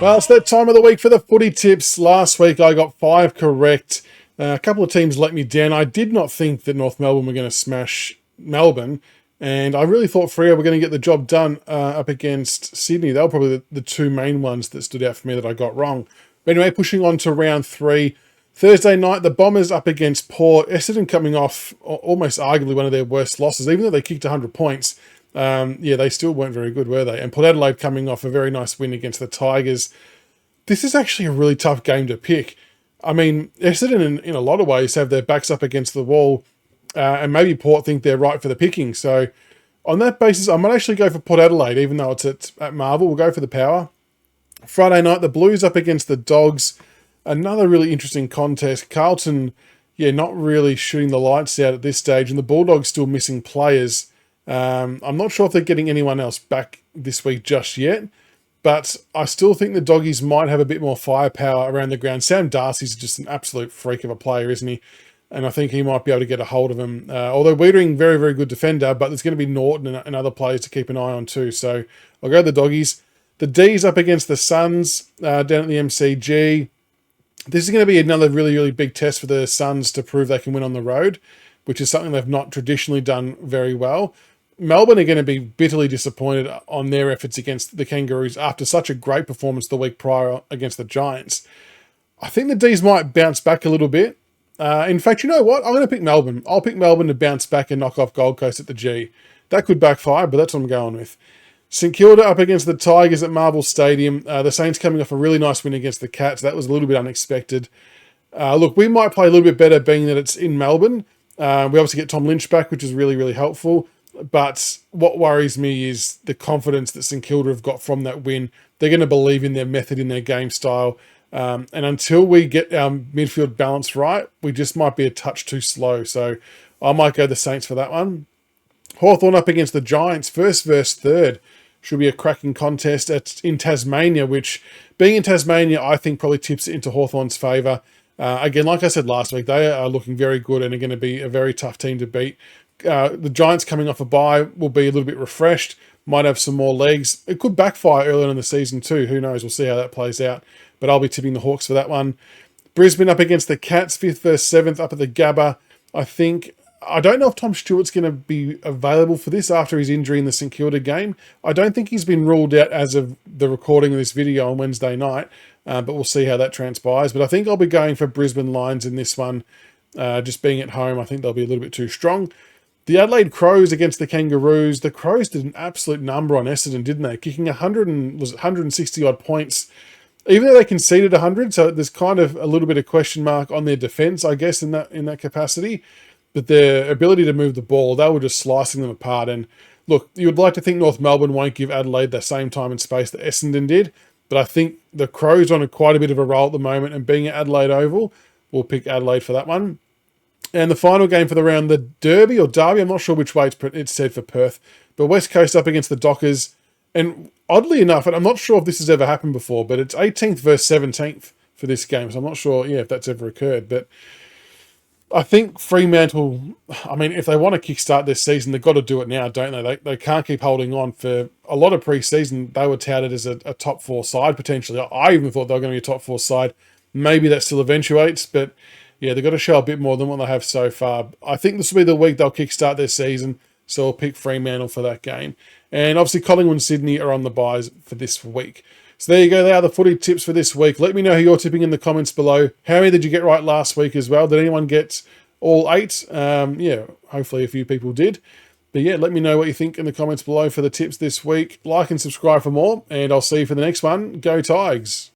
Well, it's that time of the week for the footy tips. Last week I got 5 correct. A couple of teams let me down. I did not think that North Melbourne were going to smash Melbourne, and I really thought Freo were going to get the job done up against Sydney. They were probably the two main ones that stood out for me that I got wrong. But anyway, pushing on to round 3. Thursday night, the Bombers up against Port. Essendon coming off almost arguably one of their worst losses, even though they kicked 100 points. They still weren't very good, were they? And Port Adelaide coming off a very nice win against the Tigers. This is actually a really tough game to pick. I mean, Essendon in a lot of ways have their backs up against the wall, and maybe Port think they're right for the picking. So on that basis, I might actually go for Port Adelaide, even though it's at Marvel. We'll go for the power. Friday night, the Blues up against the Dogs. Another really interesting contest. Carlton, not really shooting the lights out at this stage, and the Bulldogs still missing players. I'm not sure if they're getting anyone else back this week just yet, but I still think the Doggies might have a bit more firepower around the ground. Sam Darcy's just an absolute freak of a player, isn't he? And I think he might be able to get a hold of him. Although Wiedering, very, very good defender, but there's going to be Norton and other players to keep an eye on too. So I'll go the Doggies. The D's up against the Suns down at the MCG. This is going to be another really, really big test for the Suns to prove they can win on the road, which is something they've not traditionally done very well. Melbourne are going to be bitterly disappointed on their efforts against the Kangaroos after such a great performance the week prior against the Giants. I think the D's might bounce back a little bit. In fact, you know what? I'm going to pick Melbourne. I'll pick Melbourne to bounce back and knock off Gold Coast at the G. That could backfire, but that's what I'm going with. St Kilda up against the Tigers at Marvel Stadium. The Saints coming off a really nice win against the Cats. That was a little bit unexpected. Look, we might play a little bit better being that it's in Melbourne. We obviously get Tom Lynch back, which is really, really helpful. But what worries me is the confidence that St Kilda have got from that win. They're going to believe in their method, in their game style. And until we get our midfield balance right, we just might be a touch too slow. So I might go the Saints for that one. Hawthorn up against the Giants, first versus third. Should be a cracking contest in Tasmania, which, being in Tasmania, I think probably tips it into Hawthorn's favour. Again, like I said last week, they are looking very good and are going to be a very tough team to beat. The Giants coming off a bye will be a little bit refreshed, might have some more legs. It could backfire earlier in the season too. Who knows? We'll see how that plays out. But I'll be tipping the Hawks for that one. Brisbane up against the Cats, 5th versus 7th up at the Gabba. I don't know if Tom Stewart's going to be available for this after his injury in the St Kilda game. I don't think he's been ruled out as of the recording of this video on Wednesday night, but we'll see how that transpires. But I think I'll be going for Brisbane Lions in this one. Just being at home, I think they'll be a little bit too strong. The Adelaide Crows against the Kangaroos. The Crows did an absolute number on Essendon, didn't they? Kicking 160 odd points, even though they conceded 100. So there's kind of a little bit of question mark on their defence, I guess, in that capacity. But their ability to move the ball, they were just slicing them apart. And look, you would like to think North Melbourne won't give Adelaide the same time and space that Essendon did. But I think the Crows are on quite a bit of a roll at the moment. And being at Adelaide Oval, we'll pick Adelaide for that one. And the final game for the round, the Derby, I'm not sure which way it's said for Perth. But West Coast up against the Dockers. And oddly enough, and I'm not sure if this has ever happened before, but it's 18th versus 17th for this game. So I'm not sure, if that's ever occurred. But I think Fremantle, if they want to kickstart this season, they've got to do it now, don't they? They can't keep holding on. For a lot of pre-season, they were touted as a top 4 side, potentially. I even thought they were going to be a top 4 side. Maybe that still eventuates, but they've got to show a bit more than what they have so far. I think this will be the week they'll kickstart their season, so I'll pick Fremantle for that game. And obviously, Collingwood and Sydney are on the buys for this week. So there you go. They are the footy tips for this week. Let me know who you're tipping in the comments below. How many did you get right last week as well? Did anyone get all 8? Hopefully a few people did. But let me know what you think in the comments below for the tips this week. Like and subscribe for more, and I'll see you for the next one. Go Tigers!